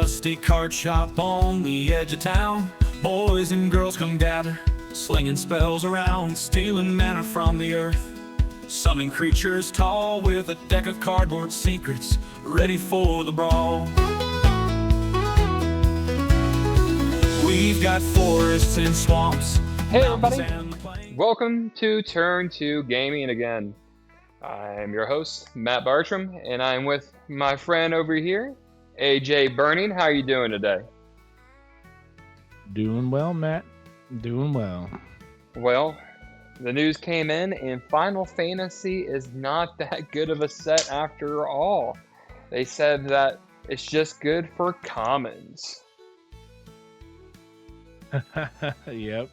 rusty card shop on the edge of town. Boys and girls come gather, slinging spells around, stealing mana from the earth. Summoning creatures tall with a deck of cardboard secrets, ready for the brawl. We've got forests and swamps. Hey everybody, welcome to Turn2Gaming again. I'm your host, Matt Bartram, and I'm with my friend over here, AJ Burning. How are you doing today? Doing well, Matt. Doing well. Well, the news came in, and Final Fantasy is not that good of a set after all. They said that it's just good for commons. Yep.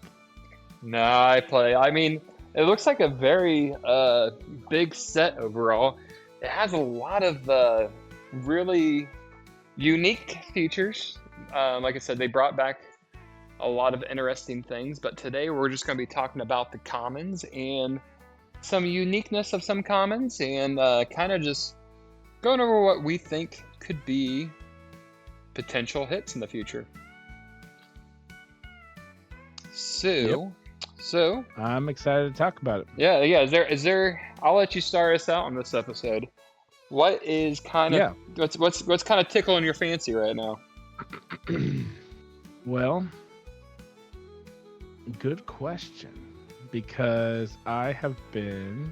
Nah, I mean, it looks like a very big set overall. It has a lot of really unique features. Like I said, they brought back a lot of interesting things, but today we're just going to be talking about the commons and some uniqueness of some commons and kind of just going over what we think could be potential hits in the future. So I'm excited to talk about it. Yeah. Is there? I'll let you start us out on this episode. What is kind of what's kind of tickling your fancy right now? Well, good question, because I have been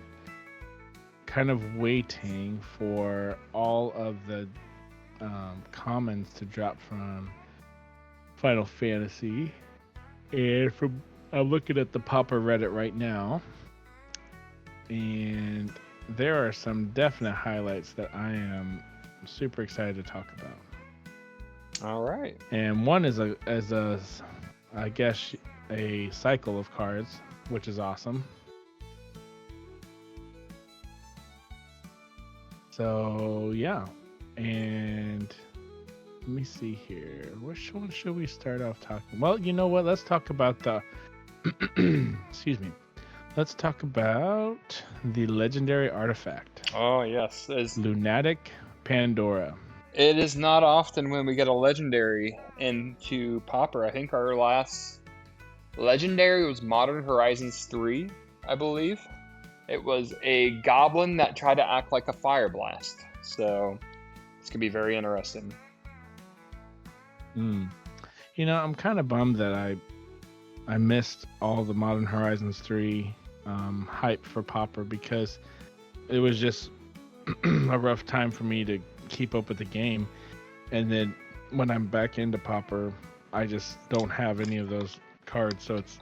kind of waiting for all of the commons to drop from Final Fantasy, and I'm looking at the Popper Reddit right now, and there are some definite highlights that I am super excited to talk about. All right. And one is I guess a cycle of cards, which is awesome. So yeah, and let me see here. Which one should we start off talking? Well, you know what? Let's talk about the excuse me. Let's talk about the legendary artifact. Oh yes, Lunatic Pandora. It is not often when we get a legendary into Popper. I think our last legendary was Modern Horizons 3, I believe. It was a goblin that tried to act like a fire blast. So it's gonna be very interesting. You know, I'm kind of bummed that I missed all the Modern Horizons 3 hype for Popper, because it was just a rough time for me to keep up with the game. And then when I'm back into Popper, I just don't have any of those cards, so it's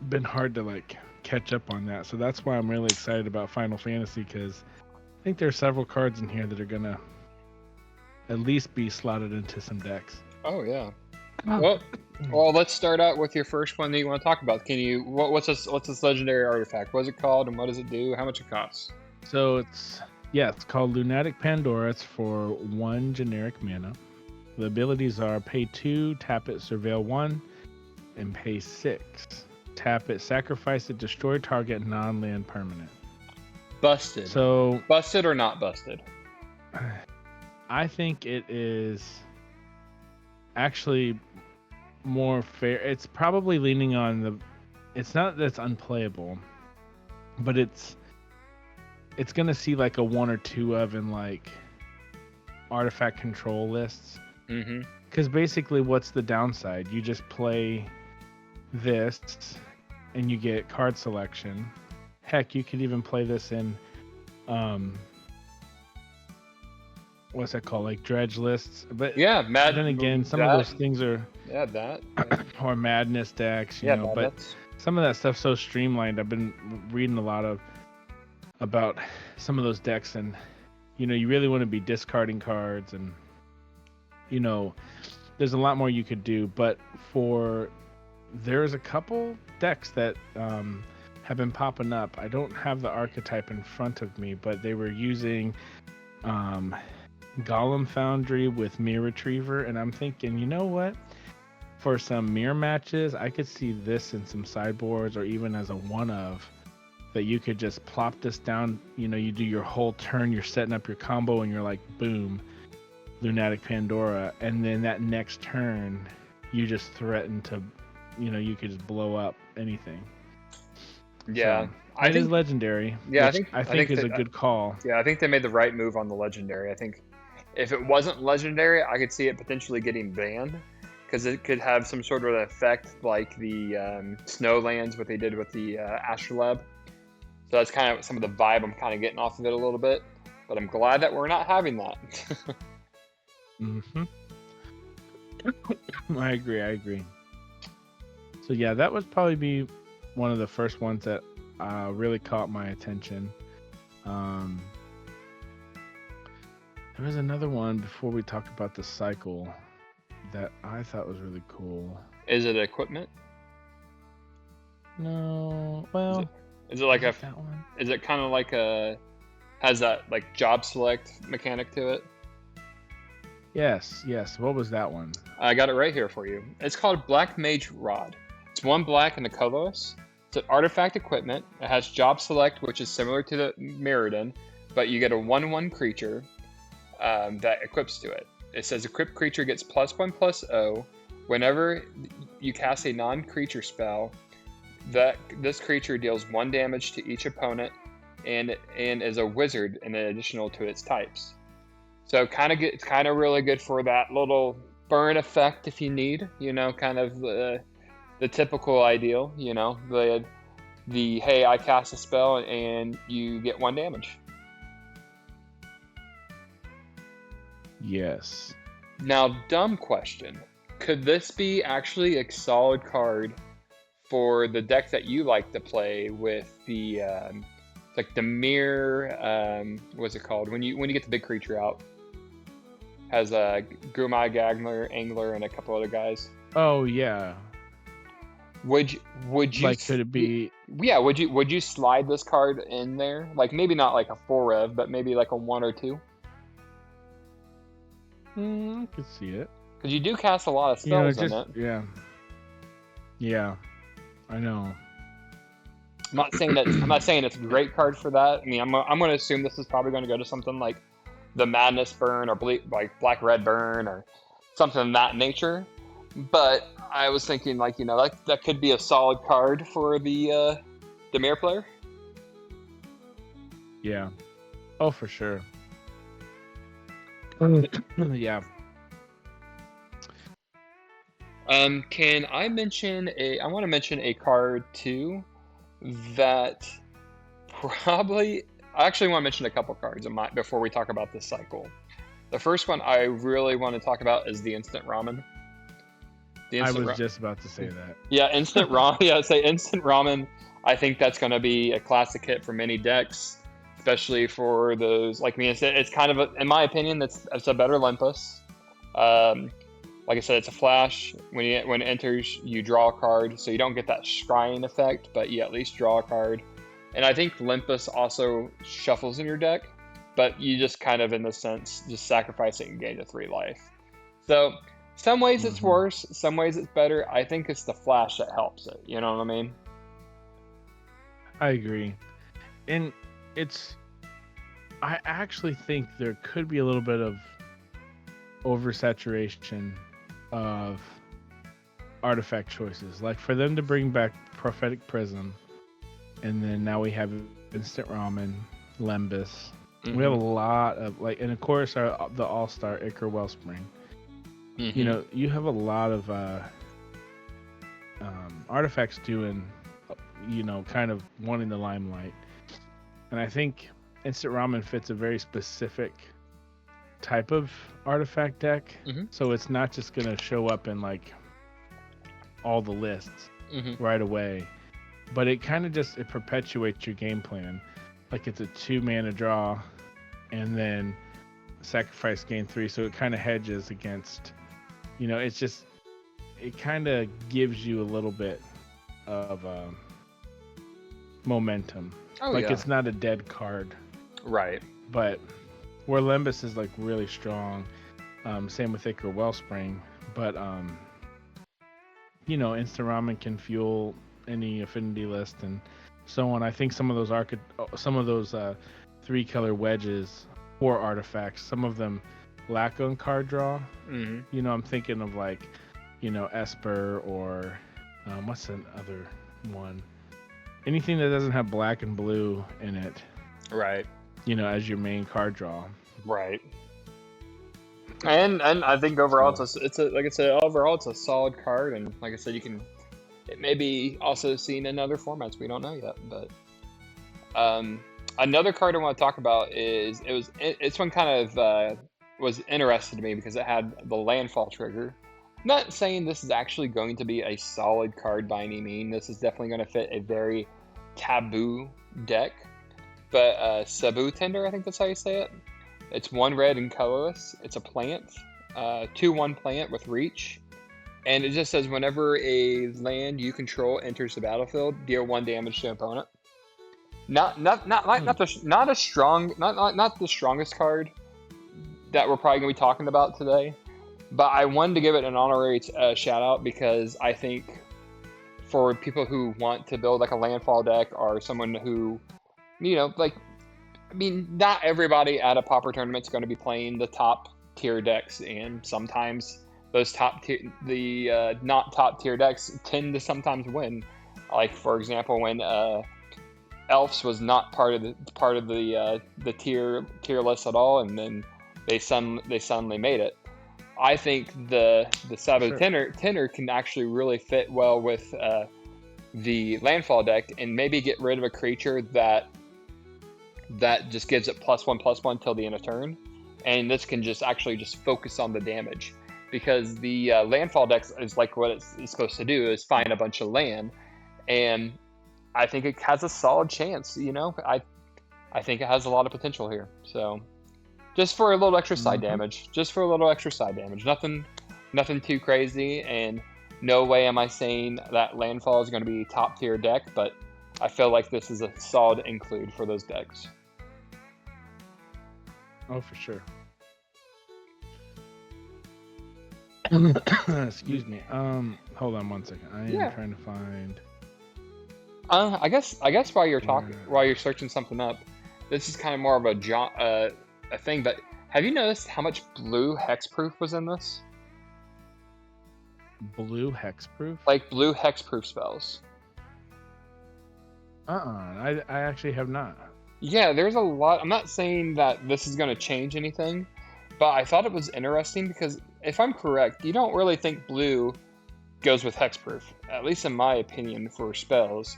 been hard to like catch up on that. So that's why I'm really excited about Final Fantasy, because I think there's several cards in here that are gonna at least be slotted into some decks. Oh yeah. Well, let's start out with your first one that you want to talk about. Can you what's this legendary artifact? What is it called and what does it do? How much it costs? So it's called Lunatic Pandora. It's for 1 generic mana. The abilities are pay 2, tap it, surveil 1, and pay 6. Tap it, sacrifice it, destroy target non-land permanent. Busted. So busted or not busted? I think it is actually more fair. It's probably leaning on it's not that it's unplayable, but it's gonna see like a 1 or 2 of in like artifact control lists. Because basically, what's the downside? You just play this and you get card selection. Heck, you could even play this in what's that called, like dredge lists. But yeah, then again, some of those things are or madness decks, you know. But some of that stuff's so streamlined. I've been reading a lot about some of those decks, and you know, you really want to be discarding cards, and you know, there's a lot more you could do. But there's a couple decks that have been popping up. I don't have the archetype in front of me, but they were using Golem Foundry with Mirror Retriever, and I'm thinking, you know what? For some mirror matches, I could see this in some sideboards, or even as a one of, that you could just plop this down. You know, you do your whole turn, you're setting up your combo, and you're like, boom. Lunatic Pandora, and then that next turn, you just threaten to, you could just blow up anything. Yeah, so, it is legendary. Yeah, I think is a good call. Yeah, I think they made the right move on the legendary. I think if it wasn't legendary, I could see it potentially getting banned because it could have some sort of effect like the Snowlands, what they did with the Astrolabe. So that's kind of some of the vibe I'm kind of getting off of it a little bit. But I'm glad that we're not having that. I agree. So yeah, that would probably be one of the first ones that really caught my attention. There was another one before we talked about the cycle that I thought was really cool. Is it equipment? No. Well, is it like that one? Is it kind of like has that like job select mechanic to it? Yes. What was that one? I got it right here for you. It's called Black Mage Rod. It's 1 black and a colorless. It's an artifact equipment. It has job select, which is similar to the Mirrodin, but you get a 1/1 creature that equips to it. It says equipped creature gets +1/+0 whenever you cast a non-creature spell. That this creature deals 1 damage to each opponent and is a wizard in additional to its types. So it's kind of really good for that little burn effect if you need, kind of the typical ideal, the hey, I cast a spell and you get 1 damage. Yes. Now, dumb question. Could this be actually a solid card for the deck that you like to play with the like the mirror, what's it called? When you get the big creature out. Has a Grumai, Angler, and a couple other guys. Oh yeah. Would you like? Could it be? Yeah. Would you slide this card in there? Like maybe not like a 4-rev, but maybe like a 1 or 2. I could see it. Because you do cast a lot of spells in it. Yeah. Yeah. I know. I'm not saying it's a great card for that. I mean, I'm going to assume this is probably going to go to something like the Madness Burn or like Black Red Burn or something of that nature. But I was thinking like, that could be a solid card for the mirror player. Yeah. Oh, for sure. Yeah. Can I mention I want to mention a card too that probably I actually want to mention a couple cards before we talk about this cycle. The first one I really want to talk about is the Instant Ramen. I was just about to say that. Yeah, Instant Ramen. Yeah, say Instant Ramen. I think that's going to be a classic hit for many decks, especially for those like me. It's kind of, in my opinion, it's a better Limpus. Like I said, it's a flash. When it enters, you draw a card, so you don't get that scrying effect, but you at least draw a card. And I think Limpus also shuffles in your deck, but you just kind of, in the sense, just sacrifice it and gain a 3 life. So, some ways it's worse, some ways it's better. I think it's the flash that helps it. You know what I mean? I agree. And I actually think there could be a little bit of oversaturation of artifact choices. Like for them to bring back Prophetic Prism, and then now we have Instant Ramen, Lembas. We have a lot of and of course the all-star Ichor Wellspring. You have a lot of artifacts doing, kind of wanting the limelight. And I think Instant Ramen fits a very specific type of artifact deck. So it's not just going to show up in like all the lists right away. But it kind of it perpetuates your game plan. Like it's a 2-mana draw and then sacrifice gain 3. So it kind of hedges against, it kind of gives you a little bit of momentum. It's not a dead card. Right. But where Lembas is like really strong, same with Ichor Wellspring. But, Instant Ramen can fuel any affinity list and so on. I think some of those 3-color wedges or artifacts, some of them black on card draw. Mm-hmm. You know, I'm thinking of like, you know, Esper or what's another one? Anything that doesn't have black and blue in it. Right. You know, as your main card draw. Right. And I think overall it's a like I said, overall it's a solid card, and like I said, it may be also seen in other formats, we don't know yet. But another card I want to talk about is it's one kind of was interesting to me because it had the landfall trigger. Not saying this is actually going to be a solid card by any means. This is definitely going to fit a very taboo deck. But Sabu Tender, I think that's how you say it. It's 1 red and colorless. It's a plant, 2/1 plant with reach, and it just says whenever a land you control enters the battlefield, deal 1 damage to opponent. Not the strongest card that we're probably gonna be talking about today, but I wanted to give it an honorary shout out because I think for people who want to build like a landfall deck or someone who, you know, like. I mean, not everybody at a Pauper tournament is going to be playing the top tier decks, and sometimes those not top tier decks tend to sometimes win. Like for example, when Elves was not part of the tier list at all, and then they suddenly made it. I think the Sabu Tenor can actually really fit well with the landfall deck, and maybe get rid of a creature that just gives it +1/+1 till the end of turn, and this can just focus on the damage, because the landfall deck is like what it's supposed to do is find a bunch of land, and I think it has a solid chance. You know, I think it has a lot of potential here. So just for a little extra side damage, nothing too crazy, and no way am I saying that landfall is going to be top tier deck, but I feel like this is a solid include for those decks. Oh, for sure. Excuse me. Hold on 1 second. I am trying to find. I guess while you're searching something up, this is kind of more of a thing. But have you noticed how much blue hexproof was in this? Blue hexproof? Like blue hexproof spells. I actually have not. Yeah, there's a lot. I'm not saying that this is going to change anything, but I thought it was interesting because if I'm correct, you don't really think blue goes with hexproof, at least in my opinion, for spells.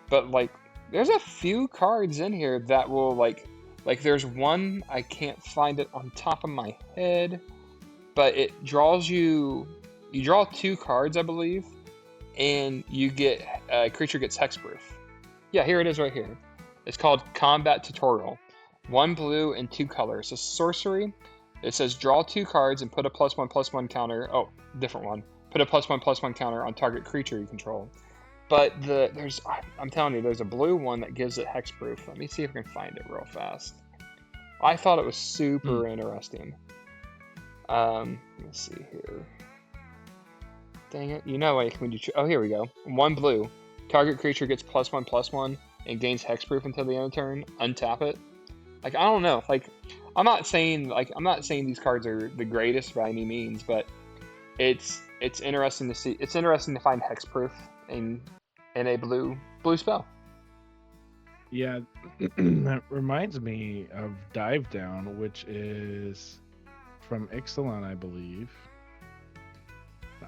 But like, there's a few cards in here that will like there's one, I can't find it on top of my head, but it draws you draw 2 cards, I believe, and you get a creature gets hexproof. Yeah, here it is right here. It's called Combat Tutorial. 1 blue and 2 colors. It's a sorcery. It says draw 2 cards and put a +1/+1 counter. Oh, different one. Put a +1/+1 counter on target creature you control. But I'm telling you, there's a blue one that gives it hexproof. Let me see if I can find it real fast. I thought it was super interesting. Let me see here. Dang it. You know, like when you here we go. 1 blue. Target creature gets +1/+1 and gains hexproof until the end of turn. Untap it. Like, I don't know. Like, I'm not saying these cards are the greatest by any means, but it's interesting to see. It's interesting to find hexproof in a blue spell. Yeah, that reminds me of Dive Down, which is from Ixalan, I believe.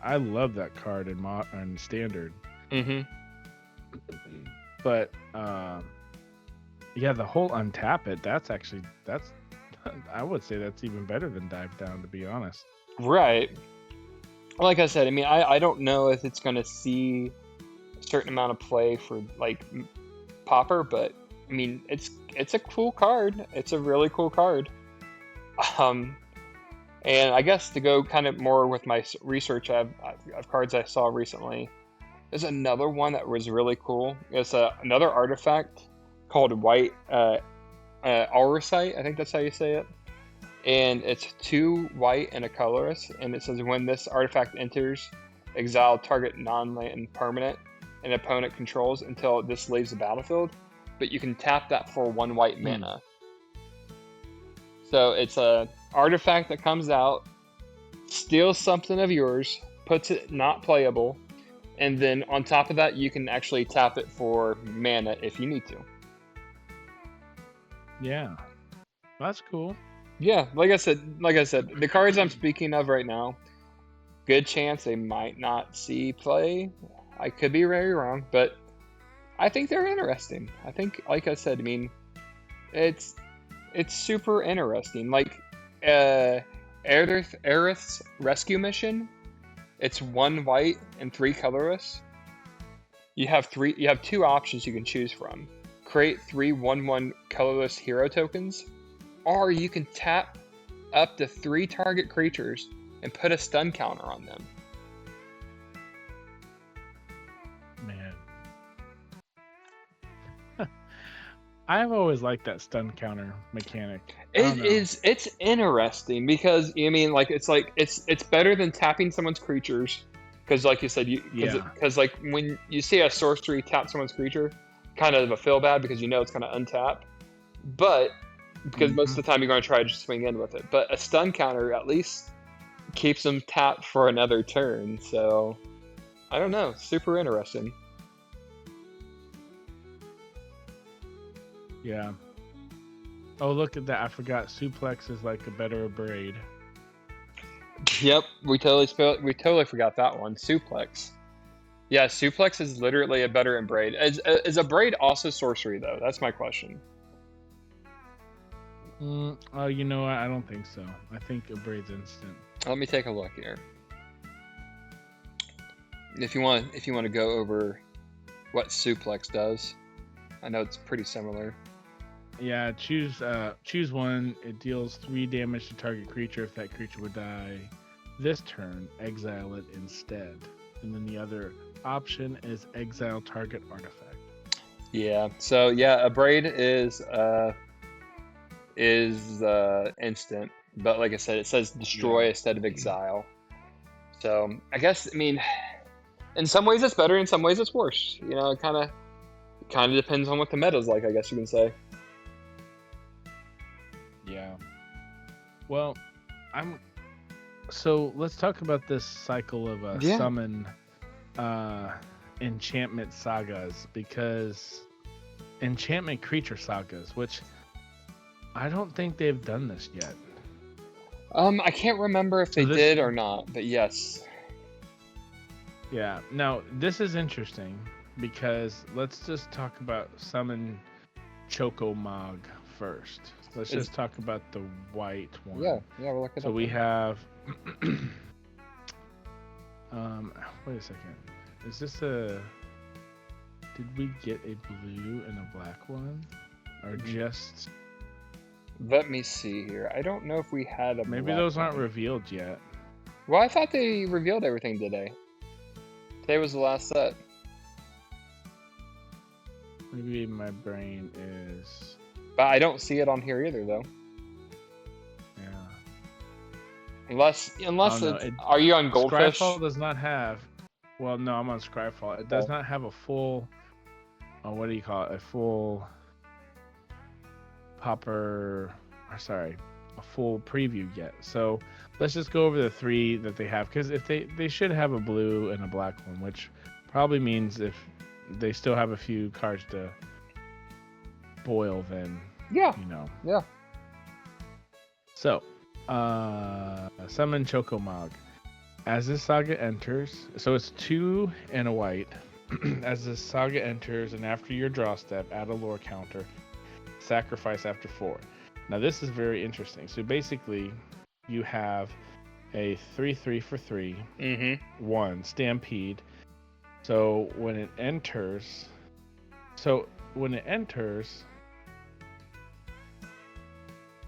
I love that card in Standard. Mm-hmm. But yeah, the whole untap it. That's I would say that's even better than Dive Down, to be honest. Right. Like I said, I mean, I don't know if it's going to see a certain amount of play for like Pauper, but I mean, it's a cool card. It's a really cool card. And I guess to go kind of more with my research of cards I saw recently, there's another one that was really cool. It's another artifact called White Auracite. I think that's how you say it. And it's 2 white and a colorless. And it says when this artifact enters, exile target non-land permanent an opponent controls until this leaves the battlefield. But you can tap that for 1 white mana. So it's artifact that comes out, steals something of yours, puts it not playable, and then on top of that, you can actually tap it for mana if you need to. Yeah, that's cool. Yeah, like I said, the cards I'm speaking of right now, good chance they might not see play. I could be very wrong, but I think they're interesting. I think, like I said, I mean, it's super interesting. Like, Aerith's rescue mission, it's 1 white and 3 colorless. You have 2 options you can choose from. Create 3 1/1 colorless hero tokens, or you can tap up to 3 target creatures and put a stun counter on them. Man. I've always liked that stun counter mechanic. It's interesting because I mean, like it's better than tapping someone's creatures, because like you said, because like when you see a sorcery tap someone's creature, kind of a feel bad because you know it's going to untap, but because most of the time you're going to try to just swing in with it. But a stun counter at least keeps them tapped for another turn. So I don't know, super interesting. Yeah. Oh, look at that! I forgot. Suplex is like a better abrade. Yep, we totally forgot that one. Suplex. Yeah, suplex is literally a better abrade. Is abrade also sorcery though? That's my question. Oh, you know what? I don't think so. I think abrade's instant. Let me take a look here. If you want to go over what suplex does, I know it's pretty similar. Yeah, choose one. It deals 3 damage to target creature. If that creature would die this turn, exile it instead. And then the other option is exile target artifact. Yeah. So yeah, abrade is instant, but like I said, it says destroy instead of exile. So I guess, I mean, in some ways it's better, in some ways it's worse. You know, it kind of depends on what the meta's like, I guess you can say. Yeah. Well, so let's talk about this cycle of summon enchantment sagas, because enchantment creature sagas, which I don't think they've done this yet. I can't remember if they did or not, but yes. Yeah. Now, this is interesting because let's just talk about summon Chocomog first. Let's just talk about the white one. Yeah, we'll look at it. So we have wait a second. Is this did we get a blue and a black one? Or just let me see here. I don't know if we had a maybe those aren't revealed yet. Well, I thought they revealed everything today. Today was the last set. Maybe my brain is... But I don't see it on here either, though. Yeah. Unless are you on Goldfish? Scryfall does not have... Well, no, I'm on Scryfall. It does not have a full... what do you call it? A full... a full preview yet. So let's just go over the 3 that they have, because if they should have a blue and a black one, which probably means if they still have a few cards to boil, then yeah. So summon Chocomog. As this saga enters, so it's 2 and a white. As this saga enters, and after your draw step, add a lore counter. Sacrifice after 4. Now this is very interesting. So basically, you have a 3/3 for 3, 1 Stampede. So when it enters,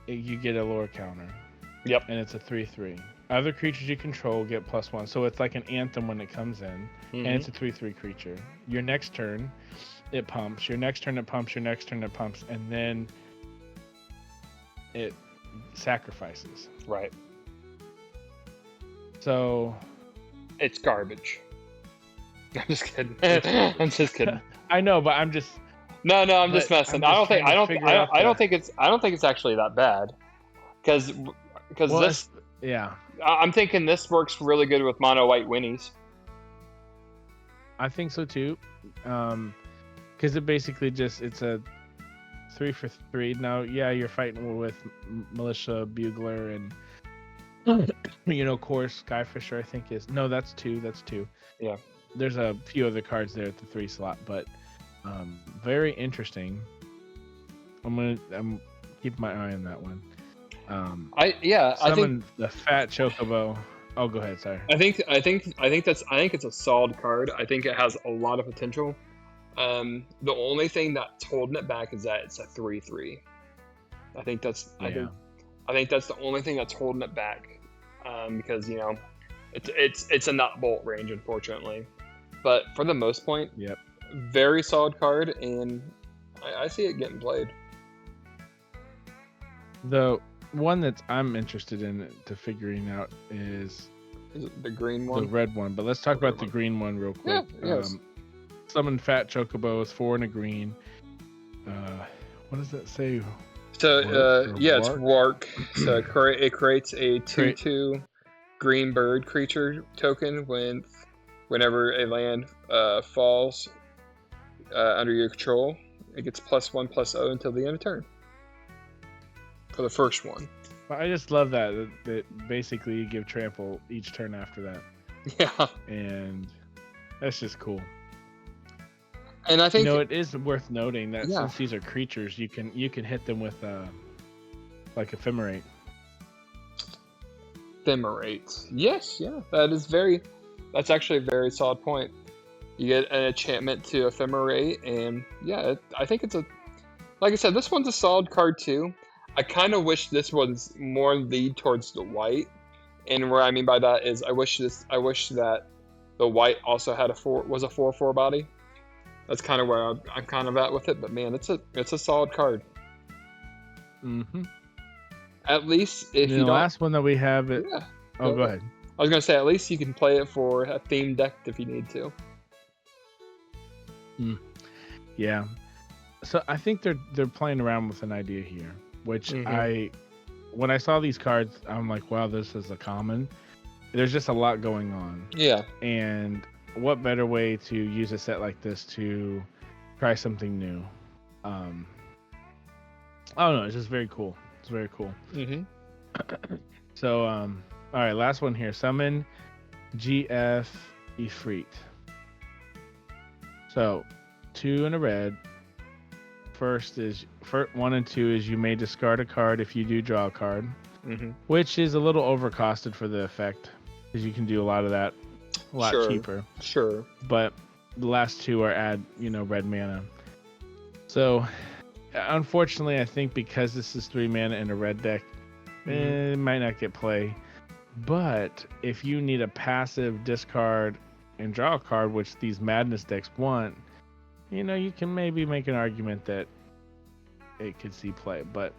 you get a lore counter. Yep. And it's a 3/3. Other creatures you control get +1. So it's like an anthem when it comes in, and it's a 3/3 creature. Your next turn, it pumps. Your next turn, it pumps. Your next turn, it pumps, and then it sacrifices. Right. So it's garbage. I'm just kidding. I'm just kidding. I know, but I'm just. No, I'm just messing. I don't think it's actually that bad, because Because this, yeah, I'm thinking this works really good with mono white Winnies. I think so too. Because it basically it's a 3 for 3. Now, yeah, you're fighting with Militia, Bugler, and Core Skyfisher. I think that's 2. That's 2. Yeah. There's a few other cards there at the 3 slot, but very interesting. I'm keeping my eye on that one. I think the fat chocobo. Oh, go ahead. Sorry. I think it's a solid card. I think it has a lot of potential. The only thing that's holding it back is that it's a 3/3. I think that's the only thing that's holding it back. Because it's a nut bolt range, unfortunately. But for the most point, yep, very solid card, and I see it getting played. The one that I'm interested in to figuring out is it the green one? The red one. But let's talk about the green one real quick. Yeah, yes. Summon Fat Chocobo is 4 and a green. What does that say? So it's Wark. So it creates a 2/2 green bird creature token whenever a land falls under your control. It gets +1/+0 until the end of turn. For the first one. I just love that basically you give trample each turn after that. Yeah. And that's just cool. And I think it is worth noting that since these are creatures, you can hit them with like Ephemerate. Ephemerate. Yes, yeah. That's actually a very solid point. You get an enchantment to Ephemerate, and I think like I said, this one's a solid card too. I kind of wish this one's more lead towards the white, and what I mean by that is I wish that the white also had was a 4/4 body. That's kind of where I'm kind of at with it, but man, it's a solid card. Mm-hmm. At least if you don't... The last one that we have it. Yeah. Oh, go ahead. I was gonna say at least you can play it for a themed deck if you need to. Yeah. So I think they're playing around with an idea here, which when I saw these cards, I'm like, wow, this is a common. There's just a lot going on. Yeah. And what better way to use a set like this to try something new? I don't know. It's just very cool. It's very cool. Mm-hmm. So, all right, last one here. Summon GF Ifrit. So, 2 and a red. First 1 and 2 is you may discard a card if you do draw a card, which is a little overcosted for the effect because you can do a lot of that a lot cheaper. Sure. But the last 2 are add red mana. So unfortunately, I think because this is 3 mana in a red deck, it might not get play. But if you need a passive discard and draw a card, which these Madness decks want, you can maybe make an argument that it could see play. But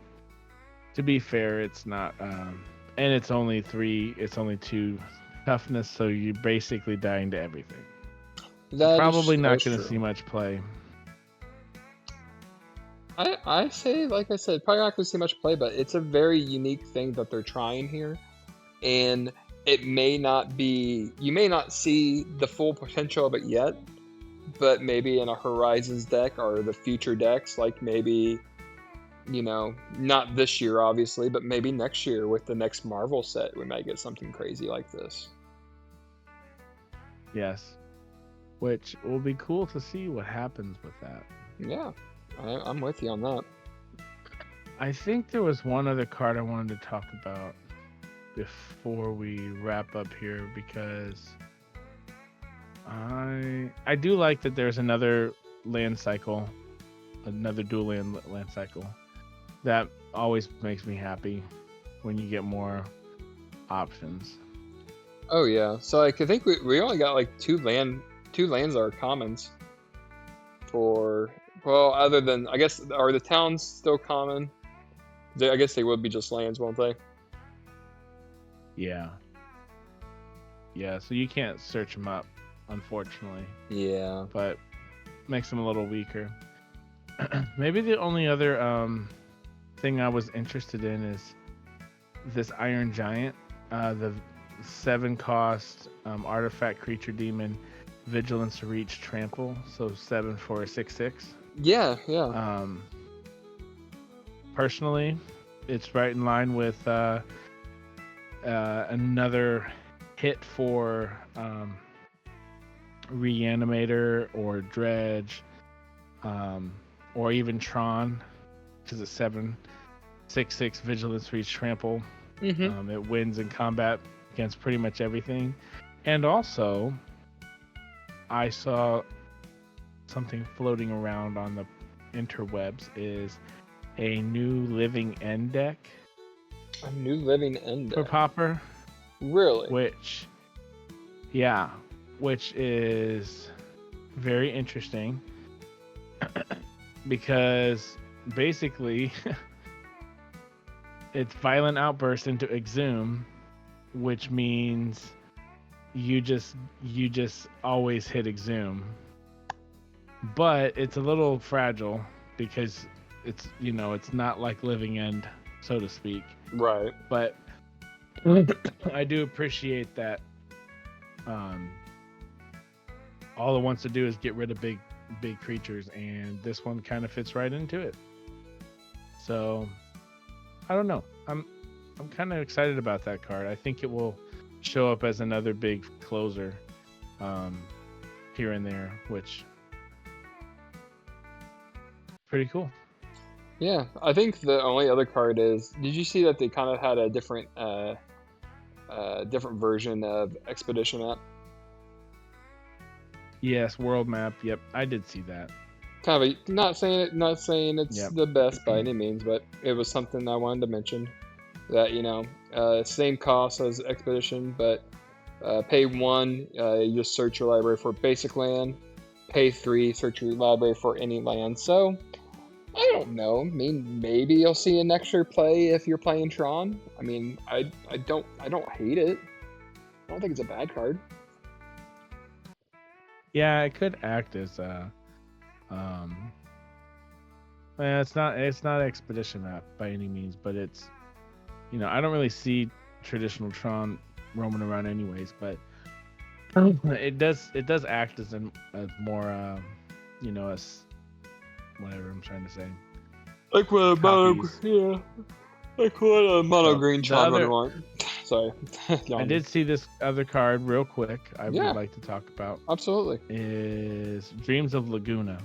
to be fair, it's not. And it's only 3. It's only 2 toughness, so you're basically dying to everything. Probably not going to see much play. I say, like I said, probably not going to see much play, but it's a very unique thing that they're trying here. And it may not be... You may not see the full potential of it yet, but maybe in a Horizons deck or the future decks, like maybe, not this year, obviously, but maybe next year with the next Marvel set, we might get something crazy like this. Yes. Which will be cool to see what happens with that. Yeah, I'm with you on that. I think there was one other card I wanted to talk about before we wrap up here, because I do like that there's another land cycle, another dual land cycle. That always makes me happy when you get more options. Oh yeah, so I think we only got like two lands that are commons. Other than, I guess, are the towns still common? I guess they would be just lands, won't they? Yeah. Yeah, so you can't search them up, unfortunately. Yeah. But makes them a little weaker. Maybe the only other thing I was interested in is this Iron Giant, the 7-cost artifact creature demon, vigilance, reach, trample. So 7 for a 6/6. Yeah. Personally, it's right in line with another hit for Reanimator or Dredge, or even Tron, because it's 7/6/6 vigilance, reach, trample. It wins in combat against pretty much everything. And also, I saw something floating around on the interwebs is a new Living End deck. A new Living End deck for Pauper. Really? Which is very interesting because basically it's Violent Outburst into Exhume, which means you just always hit Exhume. But it's a little fragile because it's not like Living End, so to speak. Right. But I do appreciate that all it wants to do is get rid of big creatures, and this one kind of fits right into it. So I don't know. I'm kind of excited about that card. I think it will show up as another big closer here and there, which pretty cool. Yeah, I think the only other card is, did you see that they kind of had a different different version of Expedition Map? Yes, world map. Yep, I did see that. Kind of not saying it's the best by any means, but it was something I wanted to mention. That same cost as Expedition, but pay 1, you just search your library for basic land. Pay 3, search your library for any land. So I don't know. I mean, maybe you'll see an extra play if you're playing Tron. I mean, I don't hate it. I don't think it's a bad card. Yeah, it could act as it's not Expedition Map by any means, but it's I don't really see traditional Tron roaming around anyways, but it does act as more as whatever I'm trying to say. Like what a mono green Tron would want. Sorry. I did see this other card real quick. I would like to talk about. Absolutely. Is Dreams of Laguna.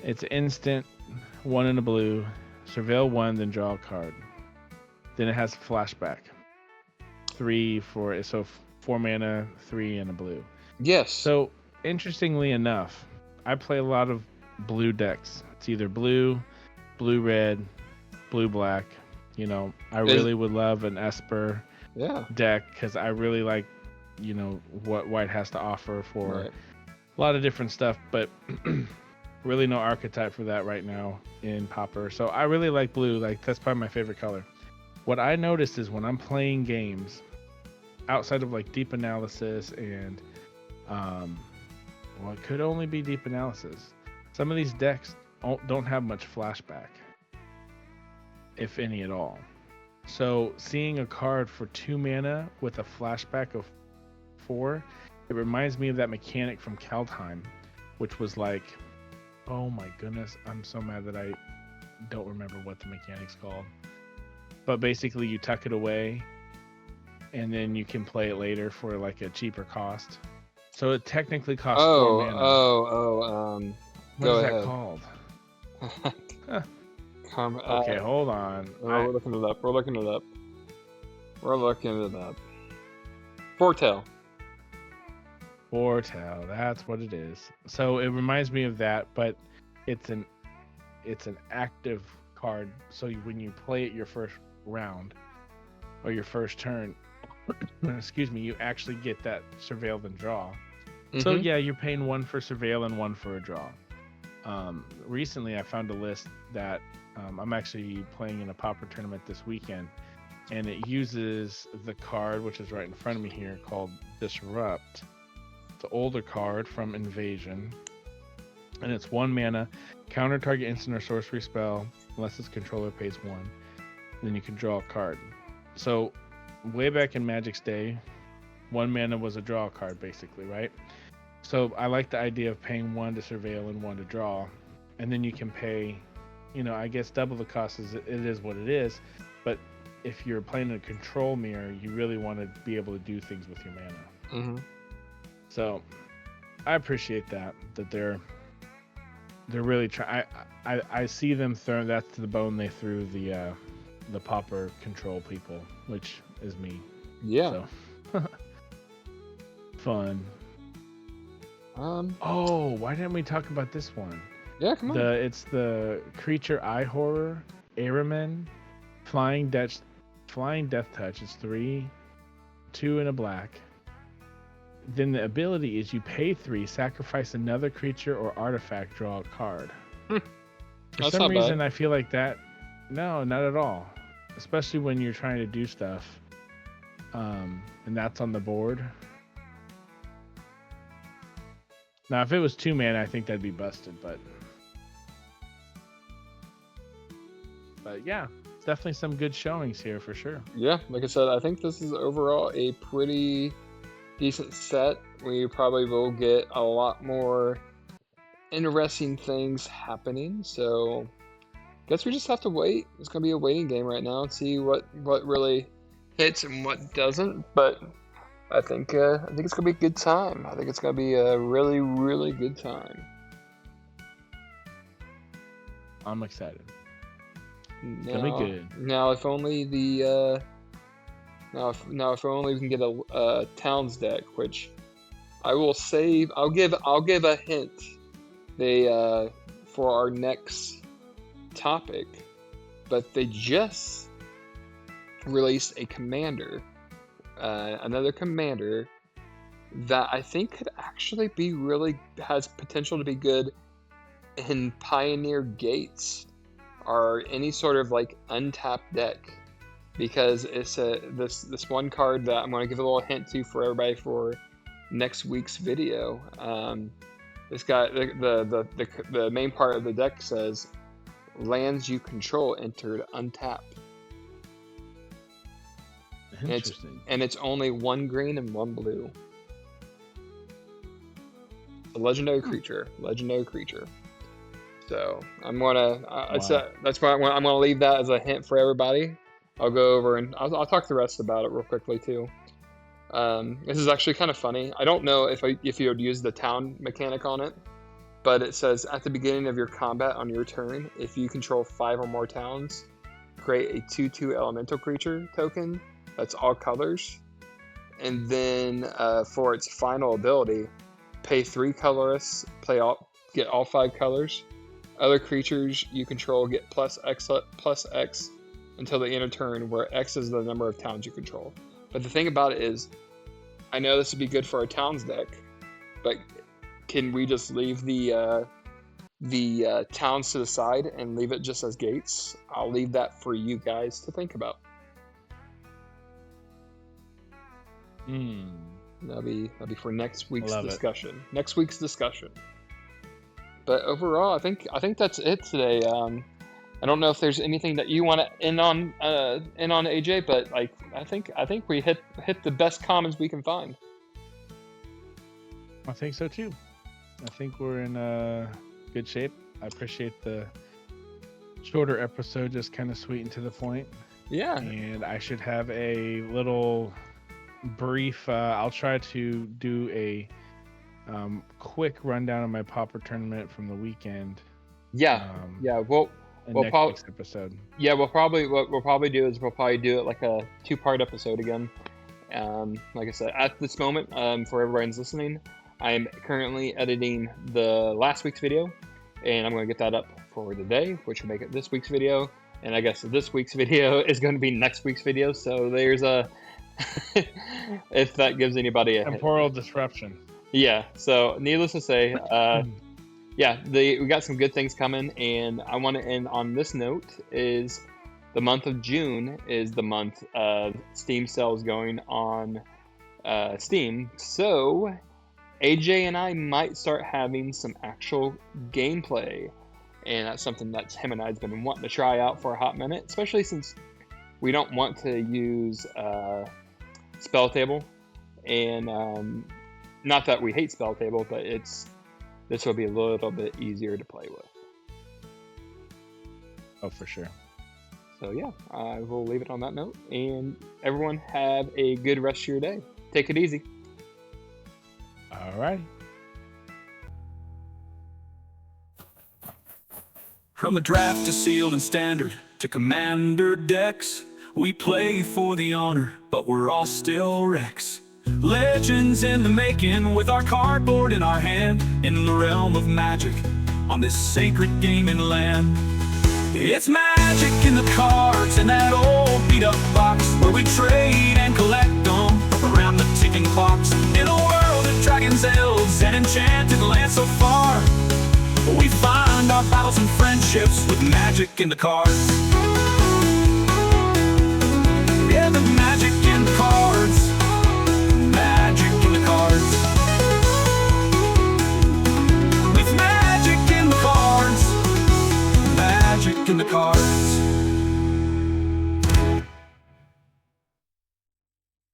It's instant, 1 in a blue, surveil 1, then draw a card. Then it has flashback. 3 for 4 mana, 3 in a blue. Yes. So interestingly enough, I play a lot of blue decks. It's either blue, blue-red, blue-black. I really would love an Esper deck because I really like, what white has to offer for a lot of different stuff, but really no archetype for that right now in Pauper. So I really like blue. Like, that's probably my favorite color. What I noticed is when I'm playing games outside of like deep analysis and it could only be deep analysis. Some of these decks don't have much flashback, if any at all. So seeing a card for 2 mana with a flashback of 4, it reminds me of that mechanic from Kaldheim, which was like, oh my goodness, I'm so mad that I don't remember what the mechanic's called. But basically you tuck it away and then you can play it later for like a cheaper cost. So it technically costs 4 mana. What is that called? Okay, hold on. We're looking it up. Foretell, that's what it is. So it reminds me of that, but it's an active card. So when you play it your first round or your first turn, excuse me, you actually get that surveil and draw. Mm-hmm. So yeah, you're paying 1 for surveil and 1 for a draw. Recently I found a list that I'm actually playing in a Pauper tournament this weekend, and it uses the card, which is right in front of me here, called Disrupt. It's an older card from Invasion, and it's 1 mana, counter target instant or sorcery spell unless its controller pays 1. then you can draw a card. So way back in Magic's day, 1 mana was a draw card, basically, right? So I like the idea of paying 1 to surveil and 1 to draw, and then you can pay, I guess double the cost. It is what it is, but if you're playing a control mirror, you really want to be able to do things with your mana. Mm-hmm. So I appreciate that they're really trying. I see them throwing that to the bone. They threw the pauper control people, which is me. Yeah. So. Fun. Oh, why didn't we talk about this one? Yeah, come on. It's the creature eye horror, Araman, flying death touch. It's 3, 2 and a black. Then the ability is you pay 3, sacrifice another creature or artifact, draw a card. For some reason, I feel like that. No, not at all. Especially when you're trying to do stuff, and that's on the board. Now, if it was 2 mana, I think that'd be busted, but yeah, it's definitely some good showings here for sure. Yeah, like I said, I think this is overall a pretty decent set. We probably will get a lot more interesting things happening, so I guess we just have to wait. It's gonna be a waiting game right now and see what really hits and what doesn't, but I think it's gonna be a good time. I think it's gonna be a really, really good time. I'm excited. It's gonna be good. Now, if only the if only we can get a Towns deck, which I will save. I'll give a hint. They for our next topic, but they just released a commander. Another commander that I think could actually be has potential to be good in Pioneer Gates or any sort of like untapped deck, because it's this one card that I'm going to give a little hint to for everybody for next week's video. This guy, the main part of the deck says lands you control entered untapped. Interesting. And it's only 1 green and 1 blue. A legendary creature. So I'm gonna. That's why I'm gonna leave that as a hint for everybody. I'll go over and I'll talk the rest about it real quickly too. This is actually kind of funny. I don't know if you would use the town mechanic on it, but it says at the beginning of your combat on your turn, if you control 5 or more towns, create a 2/2 elemental creature token. That's all colors. And then for its final ability, pay 3 colorless, get all 5 colors. Other creatures you control get plus X until the end of turn, where X is the number of towns you control. But the thing about it is, I know this would be good for our towns deck, but can we just leave the towns to the side and leave it just as gates? I'll leave that for you guys to think about. That'll be for next week's discussion. Next week's discussion. But overall, I think that's it today. I don't know if there's anything that you want to end on AJ, but like I think we hit the best commons we can find. I think so too. I think we're in good shape. I appreciate the shorter episode, just kind of sweet and to the point. Yeah. And I should have a little brief. I'll try to do a quick rundown of my Pauper tournament from the weekend. Yeah. We'll next episode. Yeah, what we'll probably do it like a 2-part episode again. Like I said, at this moment, for everybody who's listening, I'm currently editing the last week's video, and I'm going to get that up for today, which will make it this week's video. And I guess this week's video is going to be next week's video. So there's a if that gives anybody a temporal disruption. Yeah. So needless to say, we got some good things coming, and I want to end on this note: is the month of June is the month of Steam sales going on Steam. So AJ and I might start having some actual gameplay, and that's something that him and I've been wanting to try out for a hot minute, especially since we don't want to use spell table, and not that we hate spell table, but this will be a little bit easier to play with. Oh, for sure. So yeah, I will leave it on that note, and everyone have a good rest of your day. Take it easy. All right. From the draft to sealed and standard to commander decks, we play for the honor, but we're all still wrecks. Legends in the making with our cardboard in our hand, in the realm of magic on this sacred gaming land. It's magic in the cards and that old beat-up box where we trade and collect them around the ticking clocks. In a world of dragons, elves, and enchanted lands so far, we find our battles and friendships with magic in the cards. Yeah, the magic in the cards. Magic in the cards. With magic in the cards. Magic in the cards.